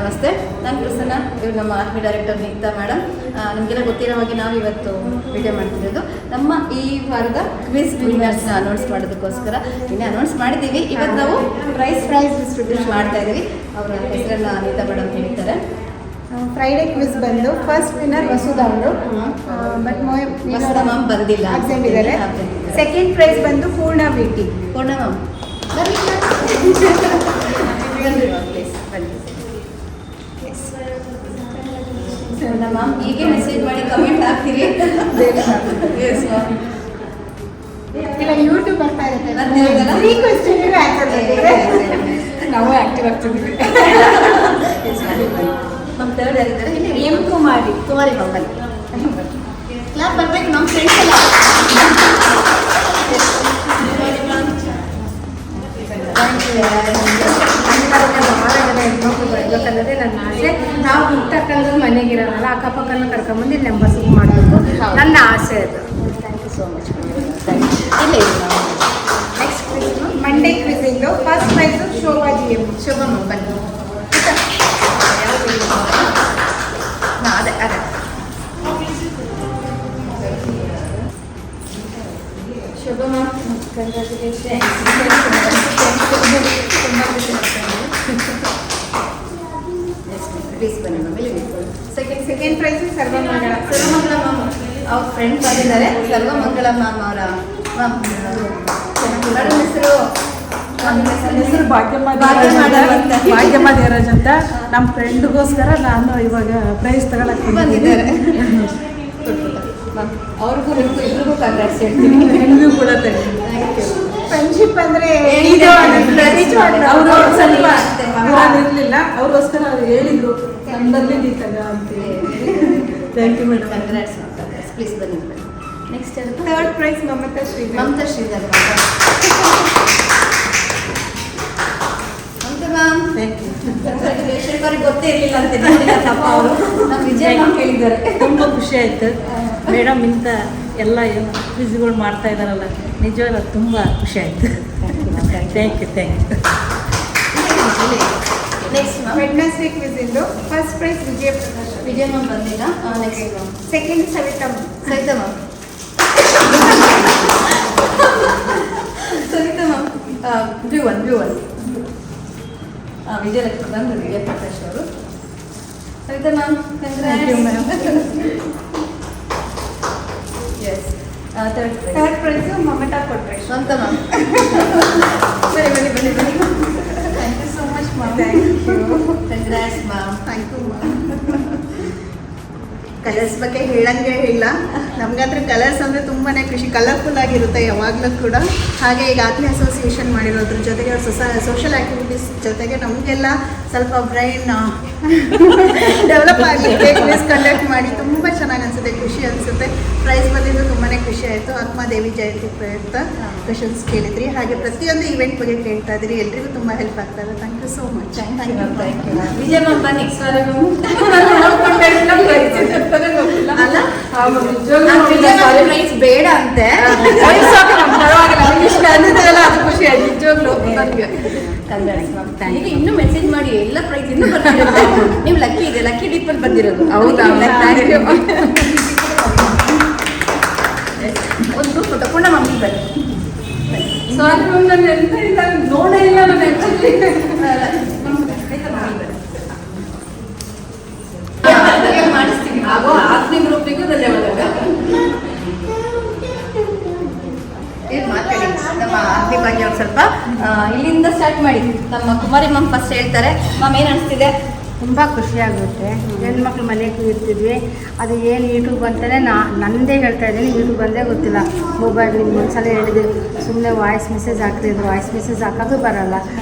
ನಮಸ್ತೆ, ನಾನು ಪ್ರಸನ್ನ. ಇವರು ನಮ್ಮ ಆರ್ಮಿ ಡೈರೆಕ್ಟರ್ ನಿಕ್ತಾ ಮೇಡಮ್. ನಿಮಗೆಲ್ಲ ಗೊತ್ತಿರೋ ಹಾಗೆ ನಾವು ಇವತ್ತು ವಿಡಿಯೋ ಮಾಡ್ತಿರೋದು ನಮ್ಮ ಈ ವಾರದ ಕ್ವಿಜ್ ವಿನ್ನರ್ಸ್ನ ಅನೌನ್ಸ್ ಮಾಡೋದಕ್ಕೋಸ್ಕರ. ಇನ್ನೇ ಅನೌನ್ಸ್ ಮಾಡಿದ್ದೀವಿ. ಇವತ್ತು ನಾವು ಪ್ರೈಸ್ ಡಿಸ್ಟ್ರಿಬ್ಯೂಷನ್ ಮಾಡ್ತಾ ಇದ್ದೀವಿ. ಅವರ ಹೆಸರನ್ನು ಅನಿತಾ ಮೇಡಮ್ ಹೇಳ್ತಾರೆ. ಫ್ರೈಡೇ ಕ್ವಿಜ್ ಬಂದು ಫಸ್ಟ್ ವಿನ್ನರ್ ವಸುಧಾ ಅವರು, ಬಟ್ ಮ್ಯಾಮ್ ಬಂದಿಲ್ಲ, ಆಬ್ಸೆಂಟ್ ಇದ್ದಾರೆ. ಸೆಕೆಂಡ್ ಪ್ರೈಸ್ ಬಂದು ಪೂರ್ಣ ಭೇಟಿ. ಪೂರ್ಣ ಮ್ಯಾಮ್ ಮ್ಯಾಮ್ ಹೀಗೆ ಮೆಸೇಜ್ ಮಾಡಿ ಕಮೆಂಟ್ ಹಾಕ್ತೀರಿ. ಇಲ್ಲ, ಯೂಟ್ಯೂಬ್ ಬರ್ತಾ ಇರುತ್ತೆ, ನಾವು ಆಕ್ಟಿವ್ ಆಗ್ತಿದ್ದೀವಿ. ನಮ್ಮ ಥರ್ಡ್ ಯಾರಿದ್ದಾರೆ? ಎಂ ಕುಮಾರಿ ಮ್ಯಾಮ್ ಬನ್ನಿ. ಕ್ಲಾಪ್ ಬರ್ಬೇಕು ನಮ್ಮ ಫ್ರೆಂಡ್ಸ್ ಎಲ್ಲ. ಭಾಳ ಜನ ಹೆಣ್ಮಕ್ಳು ಬರ್ಬೇಕನ್ನೋದೇ ನನ್ನ ಆಸೆ. ನಾವು ಹುಟ್ಟಕ್ಕಂದ್ರೆ ಮನೆಗಿರೋಲ್ಲ, ಅಕ್ಕಪಕ್ಕನ ಕರ್ಕೊಂಬಂದು ನಂಬರ್ ಬುಕ್ ಮಾಡಬೇಕು, ನನ್ನ ಆಸೆ ಅದು. Thank you so much. ಇಲ್ಲ ನೆಕ್ಸ್ಟ್ ಕ್ವಿಜ್ ಮಂಡೇ ಕ್ವಿಜಿಂದು first prize Shobha G M. Shobha ma'am ಬನ್ನಿ. ಅದೇ ಶೋಭಾ ಮ್ಯಾಮ್, ಕಂಗ್ರ್ಯಾಚುಲೇಷನ್. ಪ್ಲೀಸ್ ಬನ್ನಿ ma'am. Second prize Sarvamangala. Sarvamangala ma'am ಅವ್ರ ಫ್ರೆಂಡ್ ಬಂದಿದ್ದಾರೆ. ಸರ್ವಮಂಗಳ ಮ್ಯಾಮ್ ಅವರ ಮ್ಯಾಮ್ ಹೆಸರು ಹೆಸರು ಭಾಗ್ಯಮ್ಮ ದೇವರಾಜ್ ಅಂತ. ನಮ್ಮ ಫ್ರೆಂಡ್ಗೋಸ್ಕರ ನಾನು ಇವಾಗ ಪ್ರೈಸ್ ತಗೊಳಕ್ಕೆ ಬಂದಿದ್ದಾರೆ. ಅವ್ರಿಗೂ ಇಬ್ಬರಿಗೂ ಕಂಗ್ರಾಟ್ಸ್ ಹೇಳ್ತೀನಿ. ನಿಮಗೂ ಕೂಡ ಫ್ರೆಂಡ್ಶಿಪ್ ಅಂದರೆ ಅವರು ಸ್ವಲ್ಪ ಇರಲಿಲ್ಲ, ಅವ್ರಿಗೋಸ್ಕರ ಅವ್ರು ಹೇಳಿದ್ರು ನಾನು ಬಂದಿದ್ದೀತಲ್ಲ ಅಂತೇಳಿ. Thank you madam. Congrats. Please ಬನ್ನಿ. Next third prize Mamata Shridhar. Mamata Shridhar ma'am. Thank you. Congratulation. ಅವ್ರಿಗೆ ಗೊತ್ತೇ ಇರಲಿಲ್ಲ ಅಂತ ಅವರು ನಮ್ಮ ವಿಜಯ ಮ್ಯಾಮ್ ಹೇಳಿದ್ದಾರೆ. ತುಂಬ ಖುಷಿ ಆಯಿತು ಮೇಡಮ್. ಇಂಥ ಎಲ್ಲ ಏನು ಕ್ವಿಜ್ಗಳು ಮಾಡ್ತಾ ಇದ್ದಾರಲ್ಲ, ನಿಜವಾಗ್ಲೂ ತುಂಬ ಖುಷಿ ಆಯಿತು. Thank you. Next ma'am Wednesday ಕ್ವಿಜಿಂದು first prize Vijaya Prakash. Vijaya ma'am ಬಂದಿಲ್ಲ. Next ma'am second Savitha Savitha ma'am. Savitha ma'am ವ್ಯೂ ಒನ್ ವಿಜಯಲಕ್ಷ್ಮಿ ಬಂದರು. ವಿಜಯ ಪ್ರಕಾಶ್ ಅವರು. Savitha ma'am yes. Third prize Mamata Kotresh. ಸ್ವಂತ ಮ್ಯಾಮ್. ಬನ್ನಿ. Thank you so much ma'am. Congrats ma'am. Thank you ma'am. Colours ಬಗ್ಗೆ ಹೇಳಂಗೆ ಇಲ್ಲ, ನಮಗಂದ್ರೆ ಕಲರ್ಸ್ ಅಂದರೆ ತುಂಬಾ ಖುಷಿ. ಕಲರ್ಫುಲ್ ಆಗಿರುತ್ತೆ ಯಾವಾಗಲೂ ಕೂಡ. ಹಾಗೆ ಈಗ ಆತ್ಮೀಯ ಅಸೋಸಿಯೇಷನ್ ಮಾಡಿರೋದ್ರ ಜೊತೆಗೆ ಸೋಷಲ್ ಆ್ಯಕ್ಟಿವಿಟೀಸ್ ಜೊತೆಗೆ ನಮಗೆಲ್ಲ ಸ್ವಲ್ಪ ಬ್ರೈನ್ ಡೆವಲಪ್ ಆಗಲಿಕ್ಕೆ ಕ್ವಿಜ್ ಕಂಡಕ್ಟ್ ಮಾಡಿ ತುಂಬ ಚೆನ್ನಾಗಿ ಅನಿಸುತ್ತೆ, ಖುಷಿ ಅನಿಸುತ್ತೆ. ಪ್ರೈಸ್ ಬಂದಿದ್ದು ತುಂಬಾ ಖುಷಿ ಆಯಿತು. ಆತ್ಮದೇವಿ ಜಯಂತಿ ಪ್ರಯುಕ್ತ ಕ್ವೆಶನ್ಸ್ ಕೇಳಿದ್ರಿ, ಹಾಗೆ ಪ್ರತಿಯೊಂದು ಇವೆಂಟ್ ಬಗ್ಗೆ ಕೇಳ್ತಾ ಇದ್ದೀರಿ. ಎಲ್ರಿಗೂ ತುಂಬ ಹೆಲ್ಪ್ ಆಗ್ತಾರೆ. Thank you so much. Thank you. Vijaya ma'am ಬನ್ನಿ. ಅಲ್ಲ ಪ್ರೈಸ್ ಬೇಡ ಅಂತೆ. ಅದು ಖುಷಿ ಆಯ್ತು ನಿಜವಾಗ್ಲೂ ನನಗೆ. ಈಗ ಇನ್ನೂ ಮೆಸೇಜ್ ಮಾಡಿ, ಎಲ್ಲ ಪ್ರೈಸ್ ಇನ್ನೂ ಬರ್ತಿರುತ್ತೆ. ನೀವು ಲಕ್ಕಿ ಇದೆ, ಲಕ್ಕಿ ಡೀಪಲ್ಲಿ ಬಂದಿರೋದು. ಹೌದಾ? ಒಂದು ಫೋಟೋ ಪೂರ್ಣ ಮಮ್ಮಿ ಬನ್ನಿ. ಸಾರಿ ಮ್ಯಾಮ್, ನಾನು ಎಂತ ಇಲ್ಲ ನೋಡೇ ಇಲ್ಲ ನಾನು ಮಾಡಿಸ್ತೀವಿ. ಹಾಗೂ ಆತ್ಮೀಯ ಗ್ರೂಪಿಗೂ ಧನ್ಯವಾದಗಳು. ಮಾತಾಡಿ ನಮ್ಮ ಆತ್ಮೀಯ ಬಗ್ಗೆ ಒಂದು ಸ್ವಲ್ಪ ಇಲ್ಲಿಂದ ಸ್ಟಾರ್ಟ್ ಮಾಡಿ. ನಮ್ಮ ಕುಮಾರಿ ಮ್ಯಾಮ್ ಫಸ್ಟ್ ಹೇಳ್ತಾರೆ. ಮ್ಯಾಮ್ ಏನು ಅನಿಸ್ತಿದೆ? ತುಂಬ ಖುಷಿಯಾಗುತ್ತೆ. ಹೆಣ್ಮಕ್ಳು ಮನೆಗೆ ಇರ್ತಿದ್ವಿ, ಅದು ಏನು ಯೂಟ್ಯೂಬ್ ಅಂತಾನೆ ನನ್ನದೇ ಹೇಳ್ತಾ ಇದ್ದೀನಿ. ಯೂಟ್ಯೂಬ್ ಬಂದೇ ಗೊತ್ತಿಲ್ಲ. ಮೊಬೈಲ್ ನಿಮ್ಗೆ ಒಂದ್ಸಲ ಹೇಳಿದೆ, ಸುಮ್ಮನೆ ವಾಯ್ಸ್ ಮೆಸೇಜ್ ಹಾಕ್ತಿದ್ರು, ವಾಯ್ಸ್ ಮೆಸೇಜ್ ಹಾಕೋದು ಬರೋಲ್ಲ.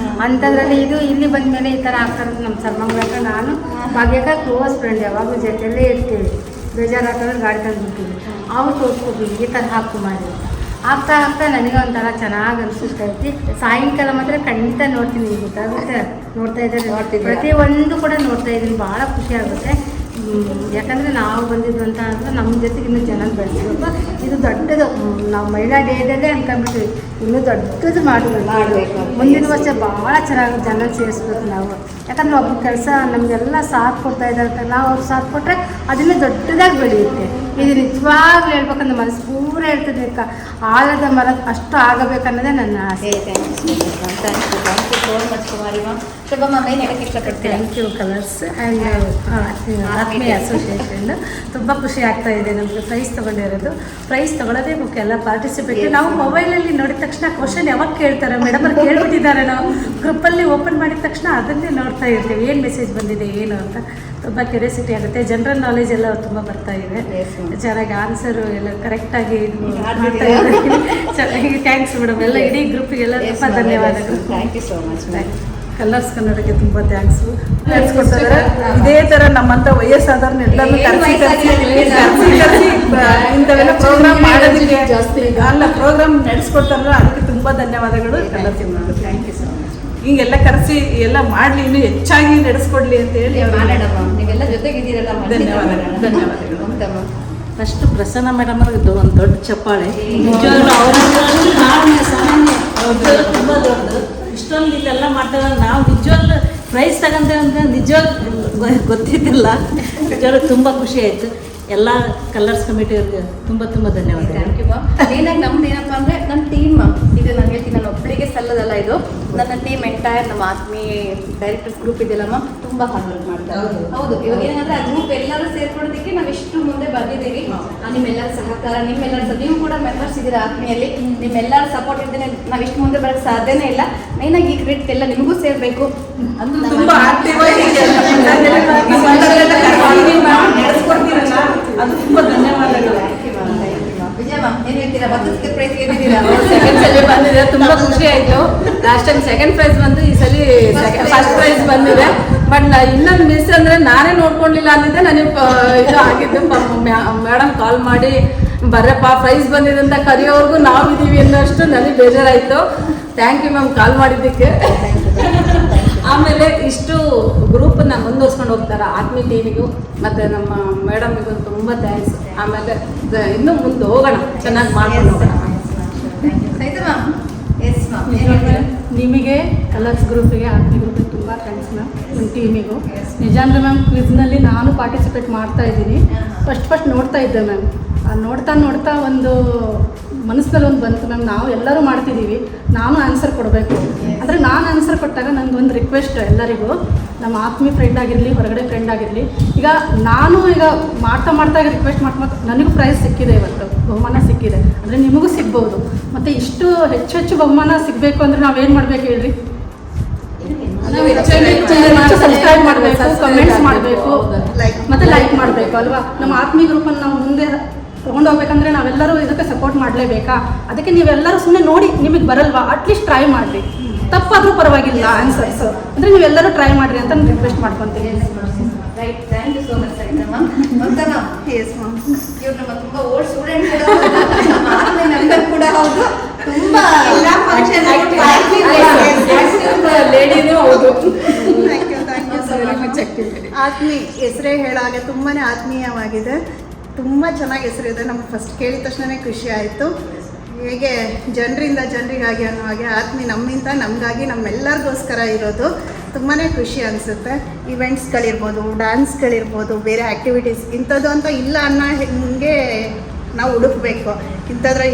ಅಂಥದ್ರಲ್ಲಿ ಇದು ಇಲ್ಲಿ ಬಂದ ಮೇಲೆ ಈ ಥರ ಆಗ್ತಾರೆ. ನಮ್ಮ ಸರ್ವಂಗ ನಾನು ಭಾಗ್ಯಕ್ಕ ಕ್ಲೋಸ್ ಫ್ರೆಂಡ್, ಯಾವಾಗಲೂ ಜೊತೆಯಲ್ಲೇ ಇರ್ತೀವಿ. ಬೇಜಾರಾಗ್ತದೆ ಗಾಡಿ ತಂದುಬಿಡ್ತೀವಿ, ಅವ್ರು ತೋರಿಸ್ಕೊತೀವಿ ಈ ಥರ ಹಾಕು ಮಾಡಿ. ಆಗ್ತಾ ನನಗೆ ಒಂಥರ ಚೆನ್ನಾಗಿ ಅನಿಸುತ್ತೈತಿ. ಸಾಯಂಕಾಲ ಮಾತ್ರ ಖಂಡಿತ ನೋಡ್ತೀನಿ, ಗೊತ್ತಾಗುತ್ತೆ. ನೋಡ್ತಾ ಇದ್ದಾರೆ, ಪ್ರತಿಯೊಂದು ಕೂಡ ನೋಡ್ತಾ ಇದ್ದೀನಿ. ಭಾಳ ಖುಷಿ ಆಗುತ್ತೆ. ಯಾಕಂದರೆ ನಾವು ಬಂದಿದ್ದು ಅಂತ ಅಂದರೆ ನಮ್ಮ ಜೊತೆಗೆ ಇನ್ನೂ ಜನ ಬೆಳೆಸ್ಬೇಕು. ಇದು ದೊಡ್ಡದು, ನಾವು ಮಹಿಳಾ ಡೇದಲ್ಲೇ ಅನ್ಕೊಂಡ್ಬಿಟ್ವಿ, ಇನ್ನೂ ದೊಡ್ಡದು ಮಾಡಬೇಕು. ಮುಂದಿನ ವರ್ಷ ಭಾಳ ಚೆನ್ನಾಗಿ ಜನ ಸೇರಿಸ್ಬೇಕು ನಾವು. ಯಾಕಂದರೆ ಒಬ್ಬ ಕೆಲಸ ನಮಗೆಲ್ಲ ಸಾಥ್ ಕೊಡ್ತಾ ಇದ್ದಾರೆ, ನಾವು ಅವ್ರು ಸಾಥ್ ಕೊಟ್ಟರೆ ಅದನ್ನು ದೊಡ್ಡದಾಗಿ ಬೆಳೆಯುತ್ತೆ. ಇದು ನಿಜವಾಗ್ಲೂ ಹೇಳ್ಬೇಕಂದ್ರೆ ಮನಸ್ಸು ಪೂರ ಹೇಳ್ತದೆ, ಆಲದ ಮರ ಅಷ್ಟು ಆಗಬೇಕನ್ನೋದೇ ನನ್ನ ಆಸೆ. Thank you so much Kumari ma'am. Shubhamma ಏನು ಹೇಳಕ್ಕೆ ಇಷ್ಟಪಡ್ತೀನಿ? Thank you colours and Athmiya association. ತುಂಬ ಖುಷಿ ಆಗ್ತಾ ಇದೆ ನಮಗೆ ಪ್ರೈಸ್ ತೊಗೊಂಡಿರೋದು. ಪ್ರೈಸ್ ತೊಗೊಳ್ಳೋದೇ ಮುಖ್ಯ, ಎಲ್ಲ ಪಾರ್ಟಿಸಿಪೇಟ್. ನಾವು ಮೊಬೈಲಲ್ಲಿ ನೋಡಿದ ತಕ್ಷಣ ಕ್ವಶನ್ ಯಾವಾಗ ಕೇಳ್ತಾರೆ ಮೇಡಮ್ ಅವ್ರು ಕೇಳ್ಬಿಟ್ಟಿದ್ದಾರೆ, ನಾವು ಗ್ರೂಪಲ್ಲಿ ಓಪನ್ ಮಾಡಿದ ತಕ್ಷಣ ಅದನ್ನೇ ನೋಡ್ತಾ ಇರ್ತೀವಿ, ಏನು ಮೆಸೇಜ್ ಬಂದಿದೆ ಏನು ಅಂತ. ತುಂಬ ಕ್ಯೂರಿಯಾಸಿಟಿ ಆಗುತ್ತೆ. ಜನರಲ್ ನಾಲೆಜ್ ಎಲ್ಲ ತುಂಬ ಬರ್ತಾ ಇದೆ. ಚೆನ್ನಾಗಿ ಆನ್ಸರು ಎಲ್ಲ ಕರೆಕ್ಟಾಗಿ ಮಾಡ್ತಾ ಇದ್ದಾರೆ. ಚೆನ್ನಾಗಿ ಥ್ಯಾಂಕ್ಸ್ ಮೇಡಮ್. ಎಲ್ಲ ಇಡೀ ಗ್ರೂಪಿಗೆಲ್ಲ ತುಂಬ ಧನ್ಯವಾದಗಳು. Thank you so much. Colors ಕನ್ನಡಕ್ಕೆ ತುಂಬ ಥ್ಯಾಂಕ್ಸು. ನಡೆಸ್ಕೊಡ್ತಾರೆ ಇದೇ ಥರ ನಮ್ಮಂಥ ವಯಸ್ಸಾದವ್ರನ್ನೆಲ್ಲರೂ ಇಂಥವೆಲ್ಲ ಪ್ರೋಗ್ರಾಮ್ ಮಾಡೋದಕ್ಕೆ ಜಾಸ್ತಿ ಅಲ್ಲ ಪ್ರೋಗ್ರಾಮ್ ನಡೆಸ್ಕೊಡ್ತಾರಲ್ಲ ಅದಕ್ಕೆ ತುಂಬ ಧನ್ಯವಾದಗಳು Colors. Thank you so much. ಹಿಂಗೆಲ್ಲ ಕರೆಸಿ ಎಲ್ಲ ಮಾಡಲಿ, ಇನ್ನೂ ಹೆಚ್ಚಾಗಿ ನಡೆಸ್ಕೊಡ್ಲಿ ಅಂತ ಹೇಳಿ ಮಾಡೋಣಮ್ಮ. ನೀವೆಲ್ಲ ಜೊತೆಗಿದ್ದೀರಲ್ಲ, ಧನ್ಯವಾದಗಳು. ಫಸ್ಟ್ ಪ್ರಸನ್ನ ಮೇಡಮ್ ಅವ್ರದ್ದು ಒಂದು ದೊಡ್ಡ ಚಪ್ಪಾಳೆ. ನಿಜವಾಗ್ಲೂ ಅವ್ರದ್ದು ತುಂಬ ದೊಡ್ಡದು. ಇಷ್ಟೊಂದು ಇಲ್ಲೆಲ್ಲ ಮಾಡ್ತಾರೆ. ನಾವು ನಿಜವಾಗ್ಲೂ ಪ್ರೈಸ್ ತಗೊಂತೇವೆ ಅಂದರೆ ನಿಜವಾಗ್ಲೂ ಗೊತ್ತಿದ್ದಿಲ್ಲ. ನಿಜವಾಗ್ಲೂ ತುಂಬ ಖುಷಿ ಆಯಿತು. ಎಲ್ಲ ಕಲರ್ಸ್ ಕಮಿಟಿಯವ್ರಿಗೆ ತುಂಬ ತುಂಬ ಧನ್ಯವಾದ. Thank you ma'am. ಏನಾಗಿ ನಮ್ದು ಏನಪ್ಪ ಅಂದರೆ ನನ್ನ ಟೀಮ್ ಮ್ಯಾಮ್, ಇದು ನಾನು ಹೇಳ್ತೀನಿ, ನಾನು ಒಬ್ಬಳಿಗೆ ಸಲ್ಲದಲ್ಲ ಇದು. ನನ್ನ ಟೀಮ್ ಎಂಟೈರ್ ನಮ್ಮ ಆತ್ಮೀಯ ಡೈರೆಕ್ಟರ್ಸ್ ಗ್ರೂಪ್ ಇದೆಯಲ್ಲ ಮ್ಯಾಮ್, ತುಂಬ ಹಾರ್ಡ್ ವರ್ಕ್ ಮಾಡ್ತಾರೆ. ಹೌದು, ಇವಾಗ ಏನಂದರೆ ಆ ಗ್ರೂಪ್ ಎಲ್ಲರೂ ಸೇರ್ಕೊಳ್ಳೋದಕ್ಕೆ ನಾವು ಇಷ್ಟು ಮುಂದೆ ಬಂದಿದ್ದೀವಿ. ನಿಮ್ಮೆಲ್ಲರ ಸಹಕಾರ, ನಿಮ್ಮೆಲ್ಲರ ನೀವು ಕೂಡ ಮೆಂಬರ್ಸ್ ಇದ್ದೀರಾ ಆತ್ಮೀಯಲ್ಲಿ, ನಿಮ್ಮೆಲ್ಲರ ಸಪೋರ್ಟ್ ಇದ್ದೇನೆ ನಾವು ಇಷ್ಟು ಮುಂದೆ ಬರೋಕ್ಕೆ ಸಾಧ್ಯನೇ ಇಲ್ಲ. ಮೇಯ್ನಾಗಿ ಈ ಕ್ರೆಡಿಟ್ ಎಲ್ಲ ನಿಮಗೂ ಸೇರಬೇಕು. ತುಂಬ ಆಕ್ಟಿವ್ ಆಗಿ ನಡೆಸ್ಕೊಡ್ತೀರಲ್ಲ ಅದು ತುಂಬ ಧನ್ಯವಾದಗಳು. ವಿಜಯ ಮ್ಯಾಮ್ ಏನು ಹೇಳ್ತೀರಾ? ಮತ್ತೊಂದು ಪ್ರೈಸ್ ಗೆದ್ದಿದ್ದೀರಾ? ಸೆಕೆಂಡ್ ಸಲ ಬಂದಿದೆ, ತುಂಬ ಖುಷಿ ಆಯಿತು. ಲಾಸ್ಟ್ ಟೈಮ್ ಸೆಕೆಂಡ್ ಪ್ರೈಸ್ ಬಂದು ಈ ಸಲ ಫಸ್ಟ್ ಪ್ರೈಸ್ ಬಂದಿದೆ. ಬಟ್ ಇನ್ನೊಂದು ಮಿಸ್ ಅಂದರೆ ನಾನೇ ನೋಡ್ಕೊಂಡಿಲ್ಲ ಅಂದಿದ್ದೆ. ನನಗೆ ಇದು ಆಗಿದ್ದು ಮೇಡಮ್ ಕಾಲ್ ಮಾಡಿ ಬರ್ರಪ್ಪ ಪ್ರೈಸ್ ಬಂದಿದೆ ಅಂತ ಕರೆಯೋವರೆಗೂ ನಾವಿದ್ದೀವಿ ಅನ್ನೋಷ್ಟು ನನಗೆ ಬೇಜಾರಾಯಿತು. ಥ್ಯಾಂಕ್ ಯು ಮ್ಯಾಮ್ ಕಾಲ್ ಮಾಡಿದ್ದಕ್ಕೆ. ಆಮೇಲೆ ಇಷ್ಟು ಗ್ರೂಪನ್ನು ಮುಂದುವರ್ಸ್ಕೊಂಡು ಹೋಗ್ತಾರೆ ಆತ್ಮೀಯ ಟೀಮಿಗೂ ಮತ್ತು ನಮ್ಮ ಮೇಡಮಿಗೂ ತುಂಬ ಥ್ಯಾಂಕ್ಸ್. ಆಮೇಲೆ ಇನ್ನೂ ಮುಂದೆ ಹೋಗೋಣ, ಚೆನ್ನಾಗಿ ಮಾಡ್ಕೊಂಡು ಹೋಗೋಣ. ಸಹಿತ ಮ್ಯಾಮ್. ಎಸ್ ಮ್ಯಾಮ್, ಏನು ಹೇಳ್ತೀರಾ? ನಿಮಗೆ ಕಲರ್ಸ್ ಗ್ರೂಪಿಗೆ ಆರ್ತಿ ಗ್ರೂಪಿಗೆ ತುಂಬ ಥ್ಯಾಂಕ್ಸ್ ಮ್ಯಾಮ್, ನಿಮ್ಮ ಟೀಮಿಗೂ. ನಿಜ ಅಂದರೆ ಮ್ಯಾಮ್ ಕ್ವಿಜ್ನಲ್ಲಿ ನಾನು ಪಾರ್ಟಿಸಿಪೇಟ್ ಮಾಡ್ತಾ ಇದ್ದೀನಿ. ಫಸ್ಟ್ ನೋಡ್ತಾ ಇದ್ದೆ ಮ್ಯಾಮ್. ನೋಡ್ತಾ ಒಂದು ಮನಸ್ಸಿನಲ್ಲಿ ಒಂದು ಬಂತು ಮ್ಯಾಮ್, ನಾವು ಎಲ್ಲರೂ ಮಾಡ್ತಿದ್ದೀವಿ, ನಾನು ಆನ್ಸರ್ ಕೊಡಬೇಕು. ಆದರೆ ನಾನು ಆನ್ಸರ್ ಕೊಟ್ಟಾಗ ನನಗೆ ಒಂದು ರಿಕ್ವೆಸ್ಟ್ ಎಲ್ಲರಿಗೂ, ನಮ್ಮ ಆತ್ಮೀಯ ಫ್ರೆಂಡ್ ಆಗಿರಲಿ, ಹೊರಗಡೆ ಫ್ರೆಂಡ್ ಆಗಿರಲಿ, ಈಗ ನಾನು ಈಗ ಮಾಡ್ತಾ ರಿಕ್ವೆಸ್ಟ್ ಮಾಡ್ತಾ ನನಗೂ ಪ್ರೈಸ್ ಸಿಕ್ಕಿದೆ, ಇವತ್ತು ಬಹುಮಾನ ಸಿಕ್ಕಿದೆ ಅಂದರೆ ನಿಮಗೂ ಸಿಗ್ಬೋದು. ಮತ್ತು ಇಷ್ಟು ಹೆಚ್ಚು ಬಹುಮಾನ ಸಿಗಬೇಕು ಅಂದರೆ ನಾವೇನು ಮಾಡಬೇಕು ಹೇಳ್ರಿ? ಹೆಚ್ಚು ಸಬ್ಸ್ಕ್ರೈಬ್ ಮಾಡಬೇಕು, ಕಮೆಂಟ್ಸ್ ಮಾಡಬೇಕು, ಮತ್ತು ಲೈಕ್ ಮಾಡಬೇಕು ಅಲ್ವಾ? ನಮ್ಮ ಆತ್ಮೀಯ ಗ್ರೂಪನ್ನು ನಾವು ಮುಂದೆ ತೊಗೊಂಡೋಗ್ಬೇಕಂದ್ರೆ ನಾವೆಲ್ಲರೂ ಇದಕ್ಕೆ ಸಪೋರ್ಟ್ ಮಾಡಲೇಬೇಕಾ? ಅದಕ್ಕೆ ನೀವೆಲ್ಲರೂ ಸುಮ್ಮನೆ ನೋಡಿ, ನಿಮಗೆ ಬರಲ್ವಾ ಅಟ್ಲೀಸ್ಟ್ ಟ್ರೈ ಮಾಡಿರಿ, ತಪ್ಪಾದರೂ ಪರವಾಗಿಲ್ಲ ಆನ್ಸರ್ಸ್ ಅಂದರೆ ನೀವೆಲ್ಲರೂ ಟ್ರೈ ಮಾಡಿರಿ ಅಂತ ನಾನು ರಿಕ್ವೆಸ್ಟ್ ಮಾಡ್ಕೊತೀನಿ. Right, thank you so much Sarita ma'am. Mamata ma'am, yes ma'am. ಇವ್ರು ನಮ್ಮ ತುಂಬ ಓಲ್ಡ್ ಸ್ಟೂಡೆಂಟ್ ಕೂಡ ಮೆಂಬರ್ ಕೂಡ ಹೌದು. ತುಂಬ ಲೇಡಿನೂ ಹೌದು. Thank you so much. ಆತ್ಮೀಯ ಹೆಸರೇ ಹೇಳಾಗೆ ತುಂಬಾ ಆತ್ಮೀಯವಾಗಿದೆ, ತುಂಬ ಚೆನ್ನಾಗಿ ಹೆಸರಿದೆ. ನಮ್ಗೆ ಫಸ್ಟ್ ಕೇಳಿದ ತಕ್ಷಣವೇ ಖುಷಿ ಆಯಿತು. ಹೇಗೆ ಜನರಿಂದ ಜನರಿಗಾಗಿ ಅನ್ನೋ ಹಾಗೆ ಆತ್ಮೀಯ ನಮ್ಮಿಂದ ನಮಗಾಗಿ ನಮ್ಮೆಲ್ಲರಿಗೋಸ್ಕರ ಇರೋದು ತುಂಬಾ ಖುಷಿ ಅನಿಸುತ್ತೆ. ಇವೆಂಟ್ಸ್ಗಳಿರ್ಬೋದು, ಡ್ಯಾನ್ಸ್ಗಳಿರ್ಬೋದು, ಬೇರೆ ಆ್ಯಕ್ಟಿವಿಟೀಸ್ ಇಂಥದ್ದು ಅಂತ ಇಲ್ಲ ಅನ್ನೋ ಹಿಂಗೆ ನಾವು ಹುಡುಕಬೇಕು.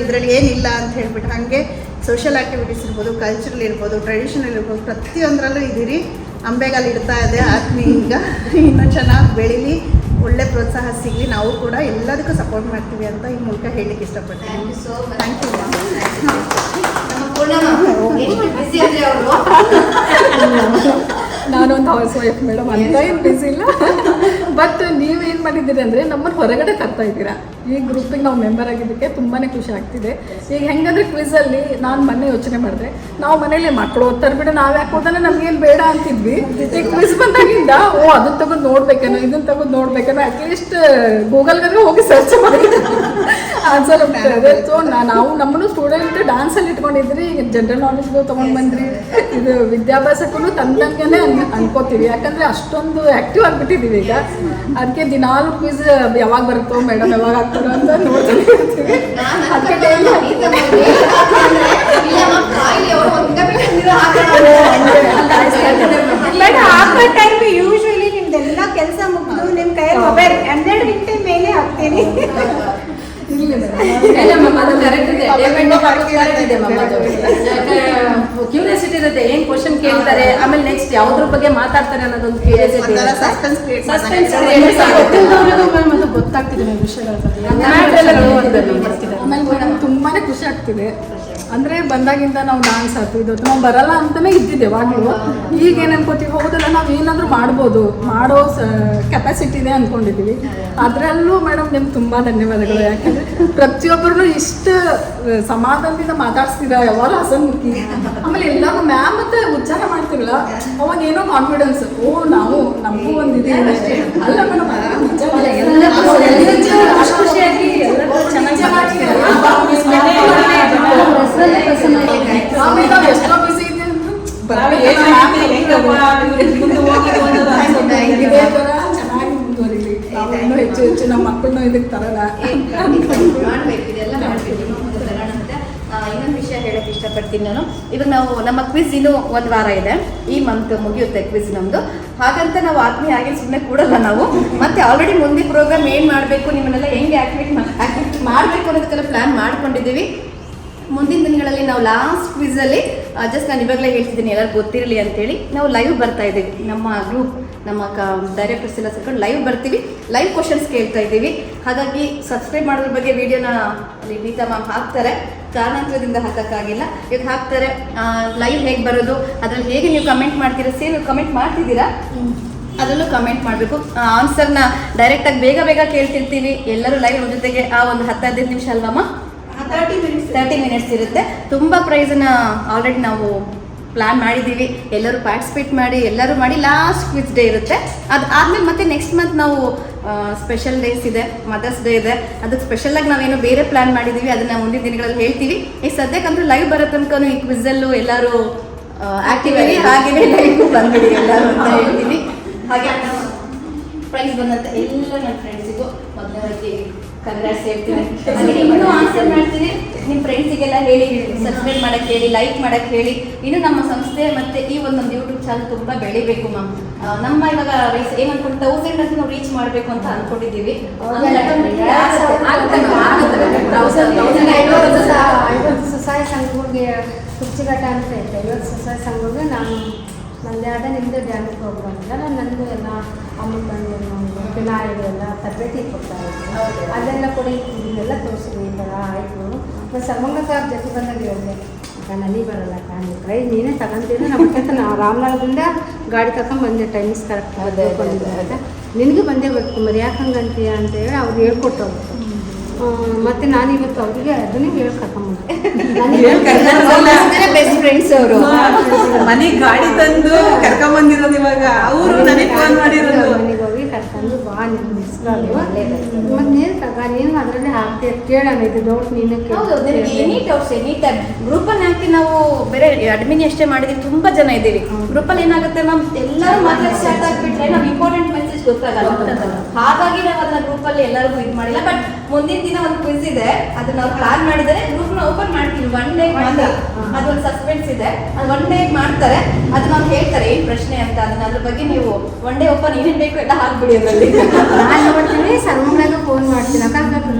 ಇದರಲ್ಲಿ ಏನಿಲ್ಲ ಅಂತ ಹೇಳ್ಬಿಟ್ಟು ಹಾಗೆ ಸೋಷಿಯಲ್ ಆ್ಯಕ್ಟಿವಿಟೀಸ್ ಇರ್ಬೋದು, ಕಲ್ಚರಲ್ ಇರ್ಬೋದು, ಟ್ರೆಡಿಷನಲ್ ಇರ್ಬೋದು, ಪ್ರತಿಯೊಂದರಲ್ಲೂ ಇದ್ದೀರಿ. ಅಂಬೆಗಾಲು ಇಡ್ತಾ ಇದೆ ಆತ್ಮೀಯ. ಈಗ ಇನ್ನೂ ಚೆನ್ನಾಗಿ ಬೆಳೀಲಿ, ಒಳ್ಳೆ ಪ್ರೋತ್ಸಾಹ ಸಿಗಲಿ, ನಾವು ಕೂಡ ಎಲ್ಲದಕ್ಕೂ ಸಪೋರ್ಟ್ ಮಾಡ್ತೀವಿ ಅಂತ ಈ ಮೂಲಕ ಹೇಳಲಿಕ್ಕೆ ಇಷ್ಟಪಡ್ತೀನಿ. Thank you so much. Thank you ma'am. ನಮ್ಮ ಪೂರ್ಣಮ್ಮ ಎಷ್ಟು ಬಿಸಿ ಅಂದರೆ ಅವರು. ನಾನೊಂದು ಹೌಸ್ ವೈಫ್ ಮೇಡಮ್, ಅಂತ ಏನು ಬಿಸಿ ಇಲ್ಲ. ಬಟ್ ನೀವೇನು ಮಾಡಿದ್ದೀರಿ ಅಂದರೆ ನಮ್ಮನ್ನು ಹೊರಗಡೆ ತರ್ತಾ ಇದ್ದೀರಾ. ಈ ಗ್ರೂಪಿಗೆ ನಾವು ಮೆಂಬರ್ ಆಗಿದ್ದಕ್ಕೆ ತುಂಬಾ ಖುಷಿ ಆಗ್ತಿದೆ. ಈಗ ಹೆಂಗಂದ್ರೆ ಕ್ವಿಝಲ್ಲಿ ನಾನು ಮೊನ್ನೆ ಯೋಚನೆ ಮಾಡಿದೆ, ನಾವು ಮನೇಲಿ ಮಕ್ಕಳು ಓದ್ತಾರೆ ಬಿಡ, ನಾವು ಯಾಕೆ ಓದೋಣ, ನಮಗೇನು ಬೇಡ ಅಂತಿದ್ವಿ. ಈಗ ಕ್ವಿಝ್ ಬಂದಾಗಿಂದ ಅದನ್ನು ತಗೊಂಡು ನೋಡ್ಬೇಕೇನೋ, ಇದನ್ನು ತಗೊಂಡು ನೋಡ್ಬೇಕೇನೋ, ಅಟ್ಲೀಸ್ಟ್ ಗೂಗಲ್ಗಾದ್ರೂ ಹೋಗಿ ಸರ್ಚ್ ಮಾಡಿ ಆನ್ಸರ್ ಹೋಗ್ತಾರೆ. ಸೊ ನಾವು ನಮ್ಮನ್ನು ಸ್ಟೂಡೆಂಟ್ ಡ್ಯಾನ್ಸಲ್ಲಿ ಇಟ್ಕೊಂಡಿದ್ರಿ, ಈಗ ಜನರಲ್ ನಾಲೆಜ್ಗೂ ತೊಗೊಂಡು ಬಂದ್ರಿ. ಇದು ವಿದ್ಯಾಭ್ಯಾಸಕ್ಕೂ ತಂದಂಗೆ ಅನ್ಕೋತೀವಿ, ಯಾಕಂದ್ರೆ ಅಷ್ಟೊಂದು ಆಕ್ಟಿವ್ ಆಗಿಬಿಟ್ಟಿದ್ದೀವಿ ಈಗ. ಅದಕ್ಕೆ ದಿನಾಲು ಕ್ವಿಸ್ ಯಾವಾಗ ಬರುತ್ತೋ ಮೇಡಮ್ ಯಾವಾಗ ಆಗ್ತಾರೋ ಅಂತ ನೋಡ್ತಾನೆ ಇರ್ತೀವಿ. ಅದಕ್ಕೆ ಡೈಲಿ ಆಗ ಟೈಮ್ ಯೂಶುವಲಿ ನಿಮ್ದೆಲ್ಲ ಕೆಲಸ ಮುಗಿದು ನಿಮ್ಮ ಕೈಯಲ್ಲಿ ಮೊಬೈಲ್ 12 ಗಂಟೆ ಮೇಲೆ ಹಾಕ್ತೀನಿ. ಕ್ಯೂರಿಯಾಸಿಟಿ ಇರುತ್ತೆ, ಏನ್ ಕ್ವಶನ್ ಕೇಳ್ತಾರೆ, ಆಮೇಲೆ ನೆಕ್ಸ್ಟ್ ಯಾವ್ದ್ರ ಬಗ್ಗೆ ಮಾತಾಡ್ತಾರೆ ಅನ್ನೋದೊಂದು ಕ್ಯೂರಿಯಾಸಿಟಿ ಸಸ್ಪೆನ್ಸ್ ಅದು ಗೊತ್ತಾಗ್ತಿದೆ ಮ್ಯಾಮ್ ವಿಷಯಗಳ ಬಗ್ಗೆ. ಆಮೇಲೆ ಮೇಡಮ್ ತುಂಬಾನೇ ಖುಷಿ ಆಗ್ತಿದೆ. ಅಂದ್ರೆ ಬಂದಾಗಿಂದ ನಾವು ಡಾನ್ಸ್ ಆಗ್ತಿದ್ದು ನಾವು ಬರಲ್ಲ ಅಂತಾನೆ ಇದ್ದಿದ್ದೆ ಯಾವಾಗಲೂ. ಈಗ ಏನ್ ಅನ್ಕೋತೀವಿ, ಹೌದಲ್ಲ ನಾವು ಏನಾದ್ರೂ ಮಾಡ್ಬೋದು, ಮಾಡೋ ಕೆಪಾಸಿಟಿ ಇದೆ ಅನ್ಕೊಂಡಿದ್ದೀವಿ. ಅದರಲ್ಲೂ ಮೇಡಮ್ ನಿಮ್ಗೆ ತುಂಬಾ ಧನ್ಯವಾದಗಳು. ಯಾಕಂದ್ರೆ ಪ್ರತಿಯೊಬ್ಬರು ಇಷ್ಟು ಸಮಾಧಾನದಿಂದ ಮಾತಾಡ್ಸ್ತೀರಾ, ಯಾವಾಗ ಹಸನ್ಮುಖಿ. ಆಮೇಲೆ ಎಲ್ಲರೂ ಮ್ಯಾಮ್ ಮತ್ತೆ ಉಚ್ಚಾರ ಮಾಡ್ತಿರಲ್ಲ, ಅವಾಗ ಏನೋ ಕಾನ್ಫಿಡೆನ್ಸ್, ಓ ನಾವು ನಮಗೂ ಒಂದಿದೆ ಅಲ್ಲ ಮೇಡಮ್. ಖುಷಿಯಾಗಿ ಎಲ್ಲರೂ ಚೆನ್ನಾಗಿ ಆಮೇಲೆ ನಾವು ಎಷ್ಟೋ ಬಿಸಿ ಇದೆ ಇದೇ ಥರ ಚೆನ್ನಾಗಿ ಮುಂದುವರಿಲಿ. ನಾವು ಇನ್ನೂ ಹೆಚ್ಚು ಹೆಚ್ಚು ನಮ್ಮ ಮಕ್ಕಳನ್ನೂ ಇದಕ್ಕೆ ತರೋಣ. ಮಾಡ್ಬೇಕು, ಇದೆಲ್ಲ ಮಾಡ್ಬೇಕು. ಇನ್ನೊಂದು ವಿಷಯ ಹೇಳಕ್ಕೆ ಇಷ್ಟಪಡ್ತೀನಿ ನಾನು. ಇವಾಗ ನಾವು ನಮ್ಮ ಕ್ವಿಜ್ ಇನ್ನೂ ಒಂದು ವಾರ ಇದೆ, ಈ ಮಂತ್ ಮುಗಿಯುತ್ತೆ ಕ್ವಿಜ್ ನಮ್ಮದು. ಹಾಗಂತ ನಾವು ಆತ್ಮೀಯ ಆಗಿ ಸುಮ್ಮನೆ ಕೂಡಲ್ಲ ನಾವು. ಮತ್ತೆ ಆಲ್ರೆಡಿ ಮುಂದೆ ಪ್ರೋಗ್ರಾಮ್ ಏನು ಮಾಡಬೇಕು, ನಿಮ್ಮನ್ನೆಲ್ಲ ಹೆಂಗೆ ಆಕ್ಟಿವೇಟ್ ಮಾಡಬೇಕು ಅನ್ನೋದಕ್ಕೆಲ್ಲ ಪ್ಲ್ಯಾನ್ ಮಾಡ್ಕೊಂಡಿದ್ದೀವಿ. ಮುಂದಿನ ದಿನಗಳಲ್ಲಿ ನಾವು ಲಾಸ್ಟ್ ಕ್ವಿಝಲ್ಲಿ ಜಸ್ಟ್ ನಾನು ಇವಾಗಲೇ ಹೇಳ್ತಿದ್ದೀನಿ, ಎಲ್ಲರೂ ಗೊತ್ತಿರಲಿ ಅಂತೇಳಿ ನಾವು ಲೈವ್ ಬರ್ತಾ ಇದ್ದೀವಿ. ನಮ್ಮ ಗ್ರೂಪ್, ನಮ್ಮ ಡೈರೆಕ್ಟರ್ಸ್ ಎಲ್ಲ ಸೇರ್ಕೊಂಡು ಲೈವ್ ಬರ್ತೀವಿ, ಲೈವ್ ಕ್ವಶನ್ಸ್ ಕೇಳ್ತಾ ಇದ್ದೀವಿ. ಹಾಗಾಗಿ ಸಬ್ಸ್ಕ್ರೈಬ್ ಮಾಡೋದ್ರ ಬಗ್ಗೆ ವೀಡಿಯೋನ ಅಲ್ಲಿ ಗೀತಾ ಮ್ಯಾಮ್ ಹಾಕ್ತಾರೆ, ಕಾರಣಾಂತರದಿಂದ ಹಾಕೋಕ್ಕಾಗಿಲ್ಲ. ಈಗ ಹಾಕ್ತಾರೆ. ಲೈವ್ ಹೇಗೆ ಬರೋದು, ಅದರಲ್ಲಿ ಹೇಗೆ ನೀವು ಕಮೆಂಟ್ ಮಾಡ್ತೀರಾ, ನೀವು ಕಮೆಂಟ್ ಮಾಡ್ತಿದ್ದೀರಾ, ಅದರಲ್ಲೂ ಕಮೆಂಟ್ ಮಾಡಬೇಕು. ಆನ್ಸರ್ನ ಡೈರೆಕ್ಟಾಗಿ ಬೇಗ ಬೇಗ ಕೇಳ್ತಿರ್ತೀವಿ. ಎಲ್ಲರೂ ಲೈವ್ ಜೊತೆಗೆ ಆ ಒಂದು 10-15 ನಿಮಿಷ ಅಲ್ವಮ್ಮ, 30 ಮಿನಿಟ್ಸ್ ಇರುತ್ತೆ. ತುಂಬ ಪ್ರೈಸನ್ನು ಆಲ್ರೆಡಿ ನಾವು ಪ್ಲ್ಯಾನ್ ಮಾಡಿದ್ದೀವಿ. ಎಲ್ಲರೂ ಪಾರ್ಟಿಸಿಪೇಟ್ ಮಾಡಿ, ಎಲ್ಲರೂ ಮಾಡಿ ಲಾಸ್ಟ್ ಕ್ವಿಜ್ ಡೇ ಇರುತ್ತೆ. ಅದು ಆದಮೇಲೆ ಮತ್ತೆ ನೆಕ್ಸ್ಟ್ ಮಂತ್ ನಾವು ಸ್ಪೆಷಲ್ ಡೇಸ್ ಇದೆ, ಮದರ್ಸ್ ಡೇ ಇದೆ. ಅದಕ್ಕೆ ಸ್ಪೆಷಲಾಗಿ ನಾವೇನೋ ಬೇರೆ ಪ್ಲ್ಯಾನ್ ಮಾಡಿದ್ದೀವಿ, ಅದನ್ನು ಮುಂದಿನ ದಿನಗಳಲ್ಲಿ ಹೇಳ್ತೀವಿ. ಈಗ ಸದ್ಯಕ್ಕಂತೂ ಲೈವ್ ಬರೋ ತನಕ ಈ ಕ್ವಿಝಲ್ಲೂ ಎಲ್ಲರೂ ಆ್ಯಕ್ಟಿವ್ ಆಗಿ ಹಾಗೆಯೇ ಲೈವ್ ಬಂದ್ಬಿಡಿ ಎಲ್ಲರೂ ಅಂತ ಹೇಳ್ತೀನಿ. ಹಾಗೆ ಪ್ರೈಸ್ ಬಂದಂಥ ಎಲ್ಲ ನನ್ನ ಫ್ರೆಂಡ್ಸಿಗೂ ಮೊದಲನೇದಾಗಿ ಕಂಗ್ರಾಟ್ಸ್ ಹೇಳ್ತೀನಿ. ಹಾಗೆ ಇನ್ನೂ ಆನ್ಸರ್ ಮಾಡ್ತೀನಿ, ನಿಮ್ಮ ಫ್ರೆಂಡ್ಸಿಗೆಲ್ಲ ಹೇಳಿ, ಸಬ್ಸ್ಕ್ರೈಬ್ ಮಾಡೋಕ್ಕೆ ಹೇಳಿ, ಲೈಕ್ ಮಾಡೋಕ್ಕೆ ಹೇಳಿ. ಇನ್ನು ನಮ್ಮ ಸಂಸ್ಥೆ ಮತ್ತು ಈ ಒಂದೊಂದು ಯೂಟ್ಯೂಬ್ ಚಾನಲ್ ತುಂಬ ಬೆಳಿಬೇಕು ಮ್ಯಾಮ್. ನಮ್ಮ ಇವಾಗ ಏನು ಅನ್ಕೊಂಡು 1000 ಅಂತ ನಾವು ರೀಚ್ ಮಾಡಬೇಕು ಅಂತ ಅಂದ್ಕೊಂಡಿದ್ದೀವಿ. 50 ಸ್ವಸಹಾಯ ಸಂಘಗಳಿಗೆ ಕುರ್ಚಿಘಟ್ಟ ಅಂತ ಇತ್ತು. 50 ಸ್ವಸಹಾಯ ಸಂಘಗಳಿಗೆ ನಾನು ನನ್ನದೇ ಆದ ನಿಮ್ಮದು ಡ್ಯಾನ್ಸ್ ಪ್ರೋಗ್ರಾಮ್ ಇಲ್ಲ, ನಾನು ನನ್ನದು ಎಲ್ಲ ಅಮೌಂಟ್ ಪಿನಾಯಿಗಳು ಎಲ್ಲ ತರಬೇತಿ ಕೊಡ್ತಾ ಇದ್ದೆ. ಅದೆಲ್ಲ ಕೂಡ ಇದನ್ನೆಲ್ಲ ತೋರಿಸಿದ್ವಿ, ಈ ಥರ ಆಯಿತು. ಮತ್ತು ಸರ್ವಂಗಕ್ಕ ಜೊತೆ ಬಂದಾಗ ಹೇಳಿದೆ, ನನಗೆ ಬರಲ್ಲ ಕಾಣಿ ಪ್ರೈಸ್ ನೀನೇ ತಗೊಂತೀನಿ. ನಾವು ರಾಮನಗರದಿಂದ ಗಾಡಿ ತಗೊಂಡು ಬಂದೆ, ಟೈಮಿಂಗ್ಸ್ ಕರೆಕ್ಟ್ ಅಂತ. ನಿನಗೂ ಬಂದೇ ಬರ್ತೀನಿ ಮರಿ ಯಾಕಂಗಂತೀಯ ಅಂತೇಳಿ ಅವ್ರು ಹೇಳ್ಕೊಟ್ಟವ್ರು. ಮತ್ತು ನಾನು ಇವತ್ತು ಅವರಿಗೆ ಅದನ್ನೇ ಹೇಳ್ಕರ್ಕೊಂಬಂದೆ. ಬೆಸ್ಟ್ ಫ್ರೆಂಡ್ಸ್ ಅವರು ಮನೆಗೆ ಗಾಡಿ ತಂದು ಕರ್ಕೊಂಬಂದಿರೋದು. ಇವಾಗ ಅವರು ನನಗೆ ಫೋನ್ ಮಾಡಿರೋದು, ಮನೆಗೆ ಹೋಗಿ ಕರ್ಕೊಂಡು ಬಾ ನಿಮ್ಗೆ ಮಿಸ್ಗಳು ಮತ್ತು ನೀನು ತಗ, ನೀನು ಅದರಲ್ಲೇ ಹಾಕ್ತೀಯ ಕೇಳೋಣ, ಇದು ಡೌಟ್ ನೀನು ಹೌದು. ಎನಿ ಡೌಟ್ಸ್ ಎನಿ ಟೈಮ್ ಗ್ರೂಪಲ್ಲಿ ಹಾಕಿ ನಾವು ಬೇರೆ ಅಡ್ಮಿನ್ ಅಷ್ಟೇ ಮಾಡಿದ್ದೀವಿ, ತುಂಬ ಜನ ಇದ್ದೀವಿ. ಗ್ರೂಪಲ್ಲಿ ಏನಾಗುತ್ತೆ ಮ್ಯಾಮ್, ಎಲ್ಲರೂ ಮಾತಾಡಿ ಸ್ಟಾರ್ಟ್ ಆಗಿಬಿಟ್ರೆ ನಾವು ಇಂಪಾರ್ಟೆಂಟ್ ಮೆಸೇಜ್ ಗೊತ್ತಾಗಲ್ಲ. ಹಾಗಾಗಿ ನಾವು ಅದನ್ನ ಗ್ರೂಪಲ್ಲಿ ಎಲ್ಲರಿಗೂ ಇದು ಮಾಡಿಲ್ಲ. ಬಟ್ ಮುಂದಿನ ದಿನ ಒಂದು ಕ್ವಿಜ್ ಇದೆ, ಅದನ್ನ ನಾವು ಪ್ಲಾನ್ ಮಾಡಿದರೆ ಗ್ರೂಪ್ನ ಓಪನ್ ಮಾಡ್ತೀವಿ. 1 ಡೇ ಮಾತ್ರ, ಅದೊಂದು ಸಸ್ಪೆನ್ಸ್ ಇದೆ. ಅದು 1 ಡೇ ಮಾಡ್ತಾರೆ, ಅದನ್ನ ಅವ್ರು ಹೇಳ್ತಾರೆ ಏನು ಪ್ರಶ್ನೆ ಅಂತ. ಅದನ್ನ ಅದ್ರ ಬಗ್ಗೆ ನೀವು 1 ಡೇ ಓಪನ್ ಏನೇನು ಬೇಕು ಎಲ್ಲ ಹಾಕ್ಬಿಡಿ ಅದರಲ್ಲಿ. ನಾನು ನೋಡ್ತೀನಿ, ಸರ್ವಂಗನಾಗ ಫೋನ್ ಮಾಡ್ತೀನಿ, ಅಕ್ಕ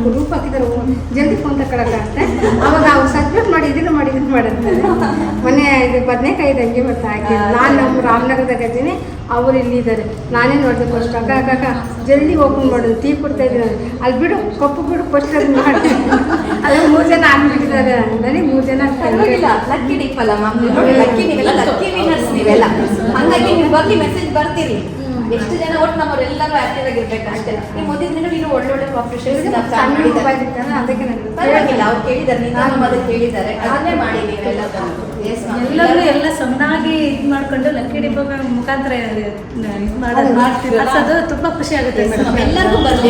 ಗ್ರೂಪ್ ಹಾಕಿದ್ದಾರೆ ಜಲ್ದಿ ಫೋನ್ ತಗೊಳಕ್ಕಾಗತ್ತೆ. ಅವಾಗ ಅವ್ರು ಸಬ್ಸ್ಕ್ರೈಬ್ ಮಾಡಿ ಇದನ್ನು ಮಾಡಿರ್ತಾರೆ. ಮೊನ್ನೆ ಇದು ಬದನೆಕಾಯಿ ಹಂಗೆ ಮತ್ತೆ ಹಾಕಿ ನಾನು ನಮ್ಮ ರಾಮನಗರದಾಗ ಇದ್ದೀನಿ, ಅವ್ರು ಇಲ್ಲಿದ್ದಾರೆ. ನಾನೇ ನೋಡಿದೆ ಫಸ್ಟ್, ಅಕ್ಕ ಅಕ್ಕ ಅಕ್ಕ ಜಲ್ದಿ ಓಪನ್ ಮಾಡೋದು, ಟೀ ಕೊಡ್ತಾ ಇದ್ದೀನಿ, ಅಲ್ಲಿ ಬಿಡು ಕಪ್ಪು ಬಿಡು ಫಸ್ಟ್ ಅದು ಮಾಡಿ. ಅಲ್ಲಿ 3 ಜನ ಆಗ್ಬಿಟ್ಟಿದ್ದಾರೆ, ನನಗೆ 3 ಜನ ಲಕ್ಕಿ ಡೀಪ್ ಅಲ್ಲ ಮ್ಯಾಮ್, ಲಕ್ಕಿ ನೀವೆಲ್ಲ ಲಕ್ಕಿ ವಿನರ್ಸ್ ನೀವೆಲ್ಲ. ಹಾಗಾಗಿ ನೀವು ಬರ್ಲಿ ಮೆಸೇಜ್ ಬರ್ತೀರಿ. ಎಷ್ಟು ಜನ ಒಟ್ಟು ನಮ್ಮವರೆಲ್ಲರೂ ಆಕ್ಟಿವ್ ಆಗಿರ್ಬೇಕು ಅಷ್ಟೇ. ನೀವು ಮುಂದಿನ ದಿನ ಇನ್ನೂ ಒಳ್ಳೊಳ್ಳೆ ಕಾಂಪಿಟೇಷನ್ಸ್ ಅದಕ್ಕೆ ಪರವಾಗಿಲ್ಲ, ಅವ್ರು ಕೇಳಿದ್ದಾರೆ, ನೀನು ಅದಕ್ಕೆ ಹೇಳಿದ್ದಾರೆ, ಅದನ್ನೇ ಮಾಡಿ ನೀವೆಲ್ಲ. ಎಲ್ಲರೂ ಎಲ್ಲ ಸಮನಾಗಿ ಇದು ಮಾಡ್ಕೊಂಡು ಲಕ್ಕಿ ಡಿಬ್ಬ ಮುಖಾಂತರ ಅದು ತುಂಬಾ ಖುಷಿ ಆಗುತ್ತೆ. ಎಲ್ಲರಿಗೂ ಬರಲಿ,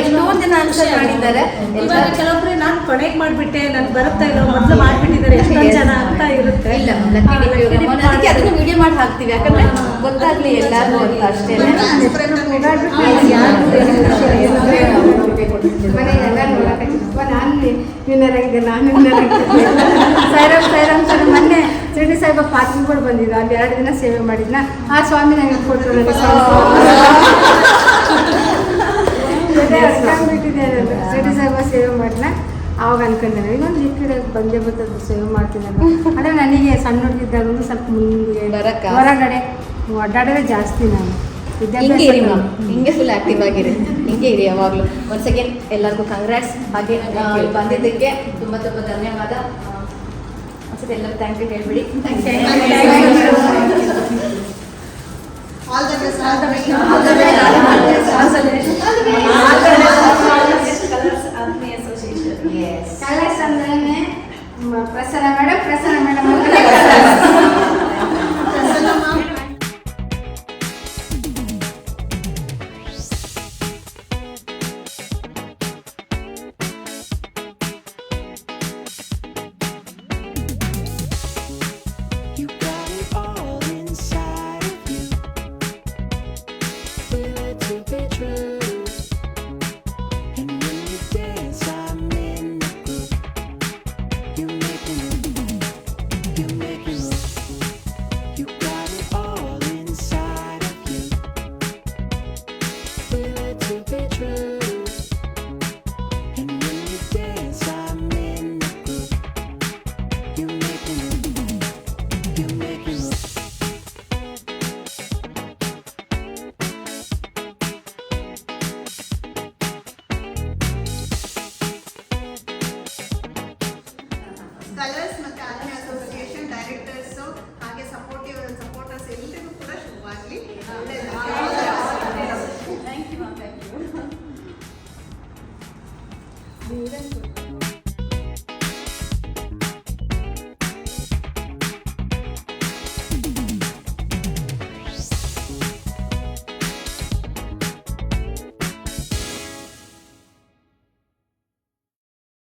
ಎಷ್ಟೊಂದು ಜನ ಆನ್ಸರ್ ಮಾಡಿದ್ದಾರೆ. ಇವಾಗ ಕೆಲವೊಬ್ರು ನಾನು ಕೊನೆಗೆ ಮಾಡಿಬಿಟ್ಟೆ, ನನ್ಗೆ ಬರುತ್ತಾ ಇಲ್ಲ, ಮೊದಲು ಮಾಡಿಬಿಟ್ಟಿದ್ದಾರೆ ಎಷ್ಟೊಂದು ಜನ ಅಂತ ಇರುತ್ತೆ. ಇಲ್ಲ ಲಕ್ಕಿ ಡಿಪ್ ಅದನ್ನು ವಿಡಿಯೋ ಮಾಡಿ ಹಾಕ್ತೀವಿ, ಯಾಕಂದ್ರೆ ಗೊತ್ತಾಗ್ಲಿ ಎಲ್ಲಾರ್ಗೂ ಅಂತ ಅಷ್ಟೇ. ಮನೆಯೆಲ್ಲ ನೋಡೋಕ್ಕಾಗಿತ್ತಪ್ಪ, ನಾನು ವಿನ್ನರ್ ಆಗಿದ್ದೆ, ನಾನು ವಿನ್ನರ್ ಆಗಿದ್ದೆ. ಸೈರಾಮ್ ಸರ್ ಮೊನ್ನೆ ಶಿರಡಿ ಸಾಯಿಬ ಪಾತ್ರಿಗಳು ಬಂದಿದ್ದು, ಅಲ್ಲಿ 2 ದಿನ ಸೇವೆ ಮಾಡಿದ್ನ. ಆ ಸ್ವಾಮಿ ನನಗೆ ಕೊಟ್ಟರು, ನನಗೆ ಬಿಟ್ಟಿದೆ. ನಾನು ಶಿರಡಿ ಸಾಯಿಬ ಸೇವೆ ಮಾಡಿನ. ಆವಾಗ ಅನ್ಕೊಂಡೆ ಇನ್ನೊಂದು ಲಿಕ್ವಿಡ್ ಬಂದೇ ಬರ್ತದೆ ಸೇವೆ ಮಾಡ್ತೀನಿ ಅಂದರೆ ನನಗೆ ಸಣ್ಣ ಹುಡುಗಿದ್ದಾಗ ಸ್ವಲ್ಪ ಮುಂದೆ ಹೊರಗಡೆ ಅಡ್ಡಾಡೋದೇ ಜಾಸ್ತಿ ನಾನು. ಹಿಂಗೆ ಇರಿ ಮ್ಯಾಮ್, ಹಿಂಗೆ ಫುಲ್ ಆಕ್ಟಿವ್ ಆಗಿರಿ, ಹಿಂಗೆ ಇರಿ ಯಾವಾಗಲೂ. ಒನ್ಸ್ ಅಗೇನ್ ಎಲ್ಲರಿಗೂ ಕಂಗ್ರಾಟ್ಸ್. ಹಾಗೆ ಇಲ್ಲಿ ಬಂದಿದ್ದಕ್ಕೆ ತುಂಬ ತುಂಬ ಧನ್ಯವಾದ. ಒಂದ್ಸತಿ ಎಲ್ಲರೂ ಥ್ಯಾಂಕ್ ಯು ಹೇಳ್ಬಿಡಿ. All the best.